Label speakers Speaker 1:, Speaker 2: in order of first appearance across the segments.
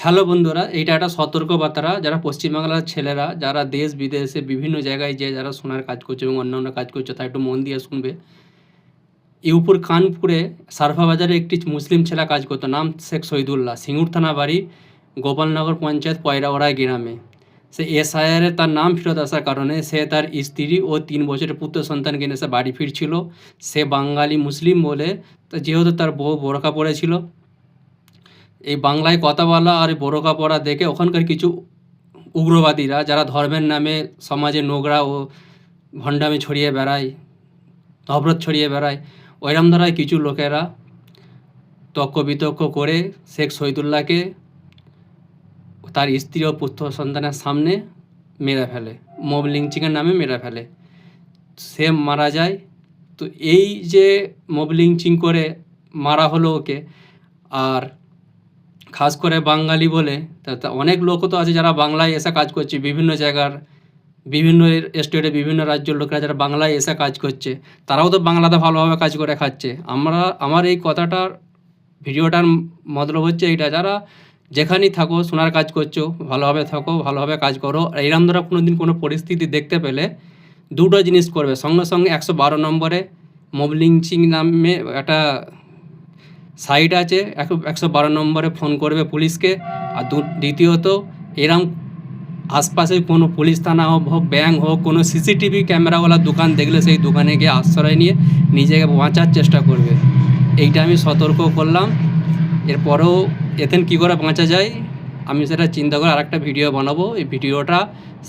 Speaker 1: Hello বন্ধুরা, এইটা একটা সতর্কবার্তা যারা পশ্চিমবাংলার ছেলেরা যারা দেশ বিদেশে বিভিন্ন জায়গায় যেয়ে যারা সোনার কাজ করছে এবং অন্যান্য কাজ করছে তারা একটু মন দিয়ে শুনবে। ইউপুর কানপুরে সারফা বাজারে একটি মুসলিম ছেলে কাজ করতো, নাম শেখ শহীদুল্লাহ, সিঙ্গুর থানা বাড়ি, গোপালনগর পঞ্চায়েত পয়রাওড়া গ্রামে। সে এসআইআরে তার নাম ফেরত আসার কারণে সে তার স্ত্রী ও 3 বছরের পুত্র সন্তানকে নিয়ে সে বাড়ি ফিরছিল। সে বাঙালি মুসলিম বলে যেহেতু তার বউ বোরকা পড়েছিল, এই বাংলায় কথা বলা আর বোরকা পড়া দেখে ওখানকার কিছু উগ্রবাদীরা যারা ধর্মের নামে সমাজে নোংরা ও ভণ্ডামি ছড়িয়ে বেড়ায়, নফরত ছড়িয়ে বেড়ায়, ওইরকম দ্বারাই কিছু লোকেরা তর্ক বিতর্ক করে শেখ শহীদুল্লাহকে তার স্ত্রী ও পুত্র সন্তানের সামনে মেরে ফেলে, মব লিঞ্চিংয়ের নামে মেরে ফেলে। সে মারা যায়। তো এই যে মব লিঞ্চিং করে মারা হলো ওকে, আর খাস করে বাঙালি বলে তা অনেক লোকও তো আছে যারা বাংলায় এসে কাজ করছে, বিভিন্ন জায়গার বিভিন্ন স্টেটে বিভিন্ন রাজ্যের লোকেরা যারা বাংলায় এসে কাজ করছে, তারাও তো বাংলাতে ভালোভাবে কাজ করে খাচ্ছে। আমার এই কথাটার ভিডিওটার মতলব হচ্ছে এইটা, যারা যেখানেই থাকো সোনার কাজ করছো, ভালোভাবে থাকো, ভালোভাবে কাজ করো। এইরকম ধরা কোনো দিন কোনো পরিস্থিতি দেখতে পেলে দুটো জিনিস করবে, সঙ্গে সঙ্গে 112 নম্বরে মব লিঞ্চিং নামে একটা সাইট আছে, 112 নম্বরে ফোন করবে পুলিশকে। আর দ্বিতীয়ত এরম আশপাশে কোনো পুলিশ থানা হোক, ব্যাংক হোক, কোনো সিসিটিভি ক্যামেরাওয়ালা দোকান দেখলে সেই দোকানে গিয়ে আশ্রয় নিয়ে নিজেকে বাঁচার চেষ্টা করবে। এইটা আমি সতর্ক করলাম। এরপরেও এতেন কী করে বাঁচা যায় আমি সেটা চিন্তা করে আরেকটা ভিডিও বানাবো। এই ভিডিওটা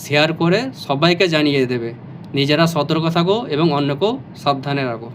Speaker 1: শেয়ার করে সবাইকে জানিয়ে দেবে। নিজেরা সতর্ক থাকো এবং অন্যকেও সাবধানে রাখো।